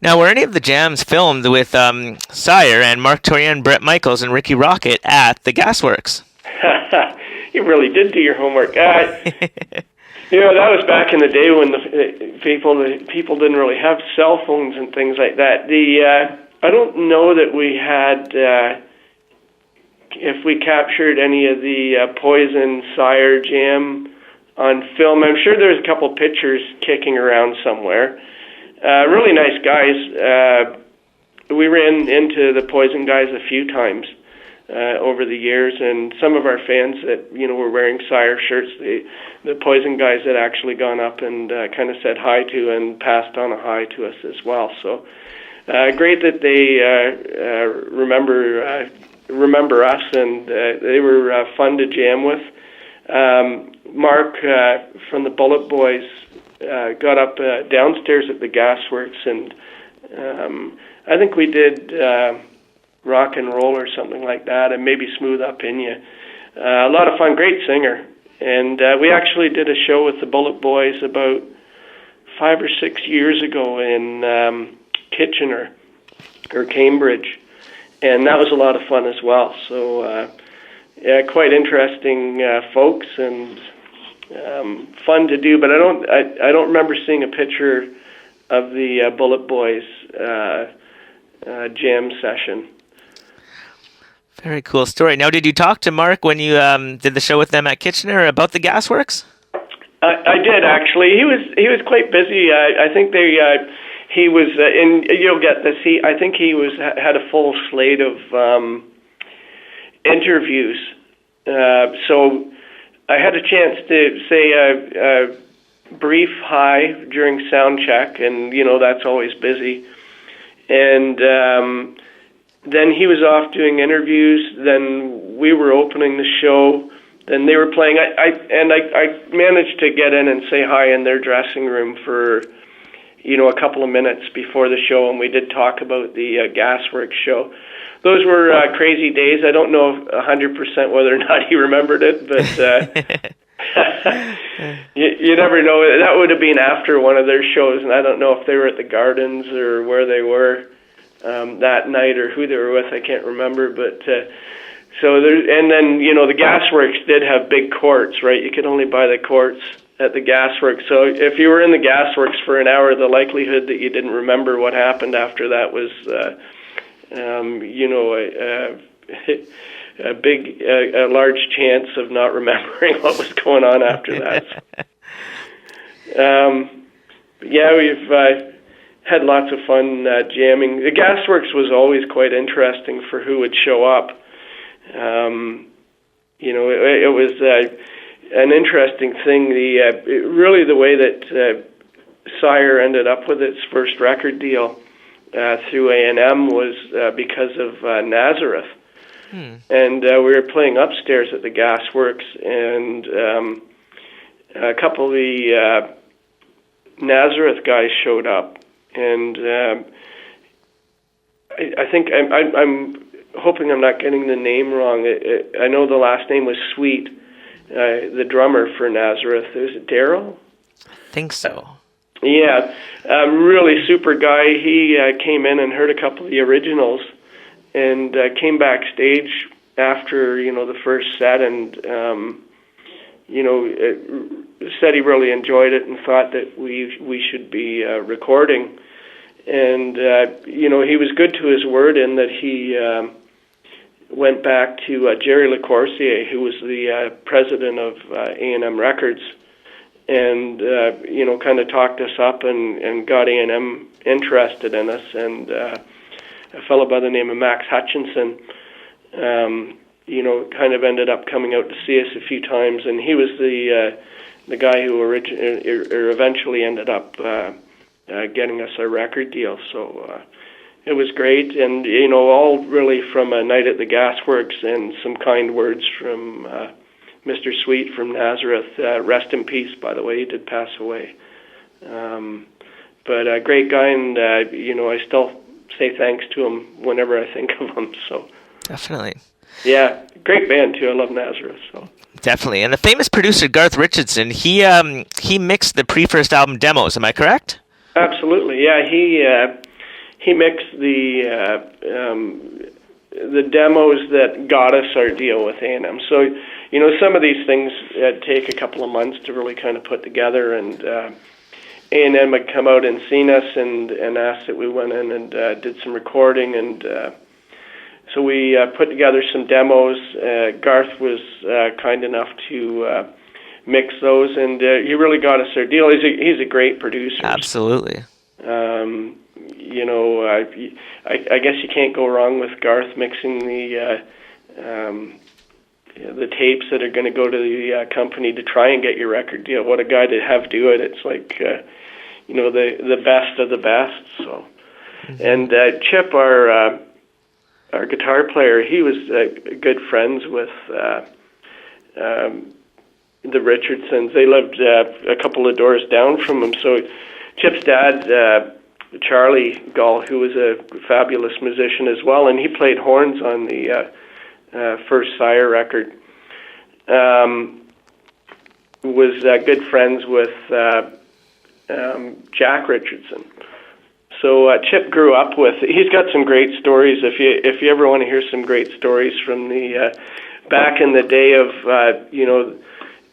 Now, were any of the jams filmed with Syre and Mark Torian, Brett Michaels, and Ricky Rocket at the Gasworks? You really did do your homework. That was back in the day when the people didn't really have cell phones and things like that. I don't know that we had if we captured any of the Poison Syre jam on film. I'm sure there's a couple pictures kicking around somewhere. Really nice guys. We ran into the Poison guys a few times over the years, and some of our fans that were wearing Syre shirts, the Poison guys had actually gone up and kind of said hi to and passed on a hi to us as well. So great that they remember us, and they were fun to jam with. Mark from the Bullet Boys got up downstairs at the Gasworks, and I think we did Rock and Roll or something like that, and maybe Smooth Up In You. A lot of fun, great singer. And we actually did a show with the Bullet Boys about 5 or 6 years ago in Kitchener or Cambridge, and that was a lot of fun as well. So quite interesting folks, and fun to do. But I don't remember seeing a picture of the Bullet Boys jam session. Very cool story. Now, did you talk to Mark when you did the show with them at Kitchener about the Gasworks? I did, actually. He was quite busy. I think he was in. You'll get this. I think he had a full slate of interviews. So I had a chance to say a brief hi during sound check, and that's always busy. And then he was off doing interviews. Then we were opening the show. Then they were playing. I managed to get in and say hi in their dressing room for a couple of minutes before the show, and we did talk about the Gasworks show. Those were crazy days. I don't know 100% whether or not he remembered it, but you never know. That would have been after one of their shows, and I don't know if they were at the Gardens or where they were that night or who they were with. I can't remember, but so there. And then the Gasworks did have big courts, right? You could only buy the courts at the Gasworks. So if you were in the Gasworks for an hour, the likelihood that you didn't remember what happened after that was a large chance of not remembering what was going on after that. We've had lots of fun jamming. The Gasworks was always quite interesting for who would show up. It was an interesting thing. Really the way that Syre ended up with its first record deal through A&M was because of Nazareth. And we were playing upstairs at the Gasworks, and a couple of the Nazareth guys showed up, and I think I'm hoping I'm not getting the name wrong. I know the last name was Sweet, the drummer for Nazareth. Was it Daryl? I think so. Yeah, really super guy. He came in and heard a couple of the originals, and came backstage after the first set, and said he really enjoyed it and thought that we should be recording. And he was good to his word in that he went back to Jerry LaCourcier, who was the president of A&M Records, and kind of talked us up and got A&M interested in us. And a fellow by the name of Max Hutchinson, kind of ended up coming out to see us a few times, and he was the guy who eventually ended up getting us a record deal. So it was great, and all really from a night at the Gasworks and some kind words from Mr. Sweet from Nazareth. Rest in peace, by the way. He did pass away. But a great guy, and I still say thanks to him whenever I think of him. So definitely. Yeah, great band too. I love Nazareth. So definitely. And the famous producer Garth Richardson, he mixed the pre-first album demos. Am I correct? Absolutely. Yeah, he mixed the demos that got us our deal with A&M. So, you know, some of these things take a couple of months to really kind of put together, and A&M had come out and seen us and asked that we went in and did some recording, and so we put together some demos. Garth was kind enough to mix those, and he really got us our deal. He's a great producer. Absolutely. You know, I guess you can't go wrong with Garth mixing the tapes that are going to go to the company to try and get your record deal. What a guy to have do it. It's like, you know, the best of the best. So, and Chip, our guitar player, he was good friends with the Richardsons. They lived a couple of doors down from him. So Chip's dad, Charlie Gall, who was a fabulous musician as well, and he played horns on the first Syre record, was good friends with Jack Richardson. So Chip grew up with. He's got some great stories. If you ever want to hear some great stories from the back in the day of you know,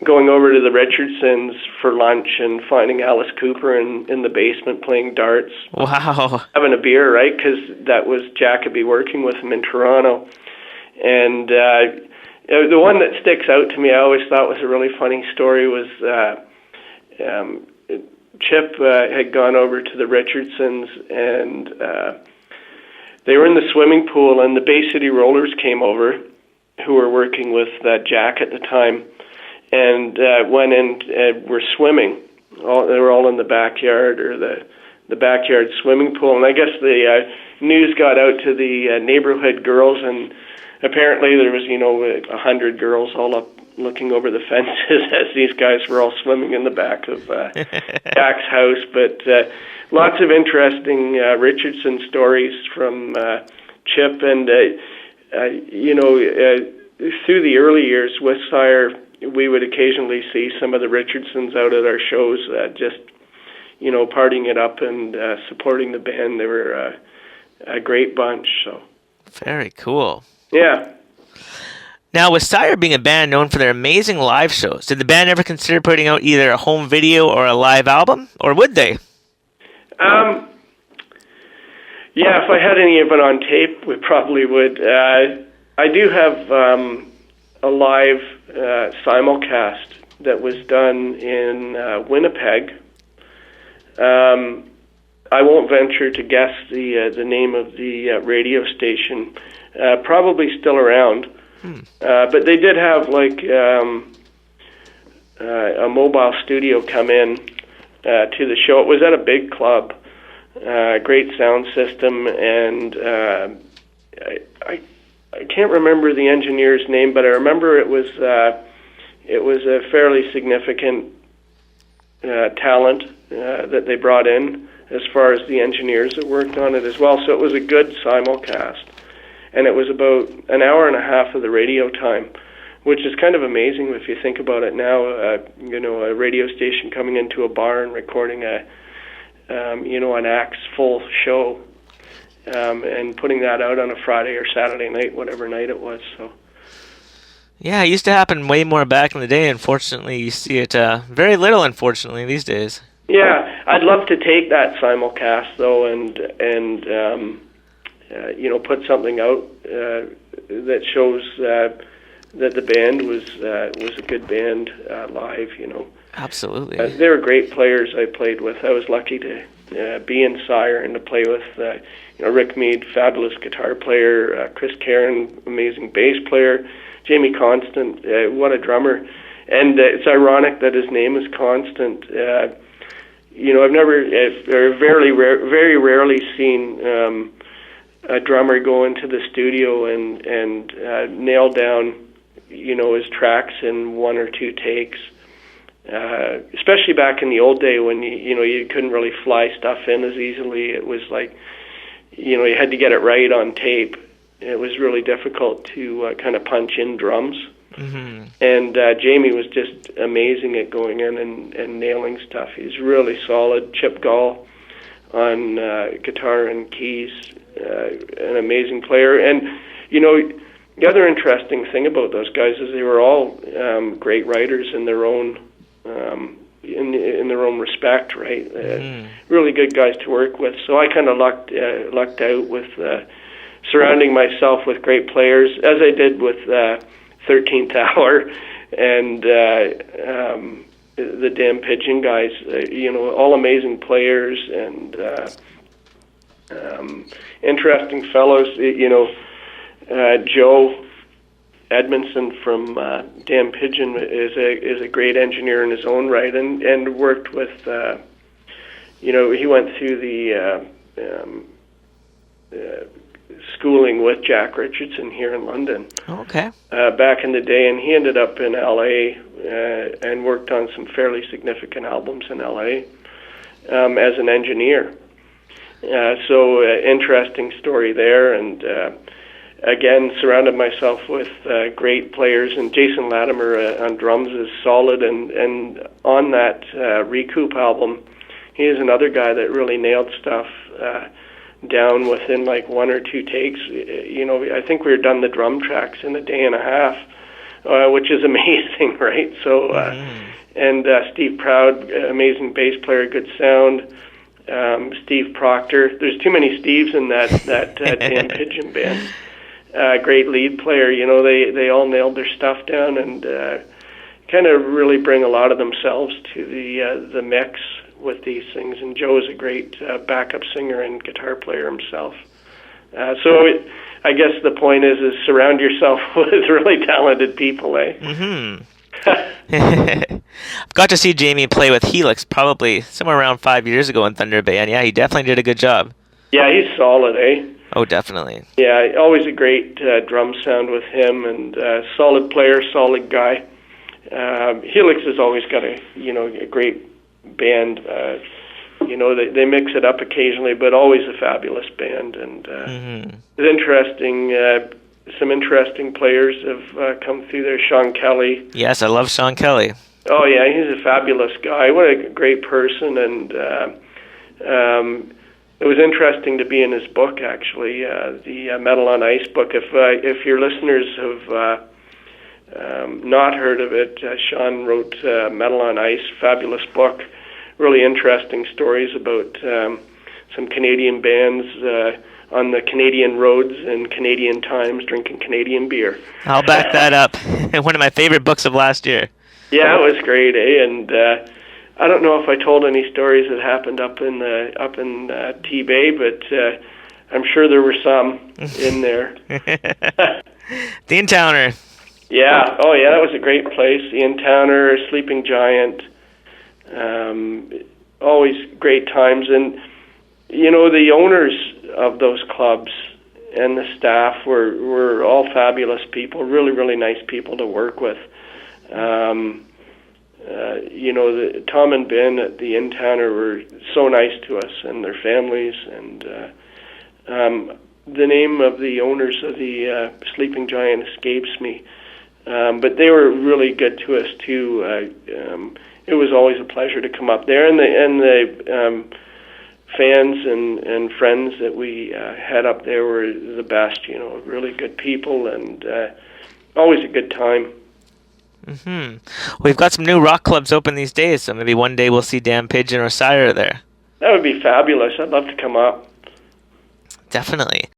going over to the Richardsons for lunch and finding Alice Cooper in the basement playing darts. Wow. Having a beer, right? Because that was Jacoby working with him in Toronto. And the one that sticks out to me, I always thought was a really funny story, was Chip had gone over to the Richardsons, and they were in the swimming pool, and the Bay City Rollers came over, who were working with Jack at the time, and went in and were swimming. They were all in the backyard, or the backyard swimming pool. And I guess the news got out to the neighborhood girls, and apparently there was, you know, 100 girls all up looking over the fences as these guys were all swimming in the back of Jack's house. But lots of interesting Richardson stories from Chip. And, you know, through the early years with Syre, we would occasionally see some of the Richardsons out at our shows, just, you know, partying it up and supporting the band. They were a great bunch. So Very cool. Yeah. Now, with Syre being a band known for their amazing live shows, did the band ever consider putting out either a home video or a live album, or would they? Yeah, if I had any of it on tape, we probably would. I do have a live simulcast that was done in Winnipeg. I won't venture to guess the name of the radio station. Probably still around. But they did have like a mobile studio come in to the show. It was at a big club, great sound system, and I can't remember the engineer's name, but I remember it was a fairly significant talent that they brought in as far as the engineers that worked on it as well. So it was a good simulcast. And it was about an hour and a half of the radio time, which is kind of amazing if you think about it now. You know, a radio station coming into a bar and recording you know, an act's full show, and putting that out on a Friday or Saturday night, whatever night it was. So. Yeah, it used to happen way more back in the day. Unfortunately, you see it very little, unfortunately, these days. Yeah, I'd love to take that simulcast, though, and you know, put something out that shows that the band was a good band live. You know, absolutely. They were great players I played with. I was lucky to be in Syre and to play with you know, Rick Mead, fabulous guitar player, Chris Caron, amazing bass player, Jamie Constant, what a drummer. And it's ironic that his name is Constant. You know, I've never, or very rarely seen a drummer go into the studio and nail down, you know, his tracks in one or two takes. Especially back in the old day when you know, you couldn't really fly stuff in as easily. It was like, you know, you had to get it right on tape. It was really difficult to kind of punch in drums. Mm-hmm. And Jamie was just amazing at going in and nailing stuff. He's really solid. Chip Gall, on guitar and keys. An amazing player. And, you know, the other interesting thing about those guys is they were all great writers in their own in their own respect, right? Really good guys to work with. So I kind of lucked out with surrounding myself with great players, as I did with 13th Hour and the damn Pigeon guys. You know, all amazing players and interesting fellows. You know, Joe Edmondson from Dan Pigeon is a great engineer in his own right, and worked with. You know, he went through the schooling with Jack Richardson here in London. Okay. Back in the day, and he ended up in LA and worked on some fairly significant albums in LA as an engineer. So interesting story there, and again, surrounded myself with great players, and Jason Latimer on drums is solid, and on that Re-Coop album, he is another guy that really nailed stuff down within like 1 or 2 takes. You know, I think we were done the drum tracks in a day and a half, which is amazing, right? So, and Steve Proud, amazing bass player, good sound. Steve Proctor. There's too many Steves in that Dan Pigeon band. Great lead player. You know, they all nailed their stuff down and kind of really bring a lot of themselves to the mix with these things. And Joe is a great backup singer and guitar player himself. I guess the point is surround yourself with really talented people, eh? I've got to see Jamie play with Helix probably somewhere around 5 years ago in Thunder Bay, and yeah, he definitely did a good job. Yeah, he's solid, eh? Oh, definitely. Yeah, always a great drum sound with him, and solid player, solid guy. Helix has always got a great band. You know, they mix it up occasionally, but always a fabulous band. And it's interesting. Some interesting players have come through there. Sean Kelly. Yes, I love Sean Kelly. Oh yeah, he's a fabulous guy. What a great person, and it was interesting to be in his book, actually, the Metal on Ice book. If your listeners have not heard of it, Sean wrote Metal on Ice, fabulous book. Really interesting stories about some Canadian bands on the Canadian roads in Canadian times, drinking Canadian beer. I'll back that up. One of my favorite books of last year. Yeah, it was great, eh? And I don't know if I told any stories that happened up in T-Bay, but I'm sure there were some in there. The Intowner. Yeah. Oh, yeah. That was a great place. The Intowner, Sleeping Giant. Always great times, and you know, the owners of those clubs and the staff were all fabulous people. Really, really nice people to work with. You know, Tom and Ben at the Intowner were so nice to us and their families, and the name of the owners of the Sleeping Giant escapes me, but they were really good to us too. It was always a pleasure to come up there, and the fans and friends that we had up there were the best. You know, really good people, and always a good time. We've got some new rock clubs open these days, so maybe one day we'll see Dan Pigeon or Syre there. That would be fabulous. I'd love to come up. Definitely.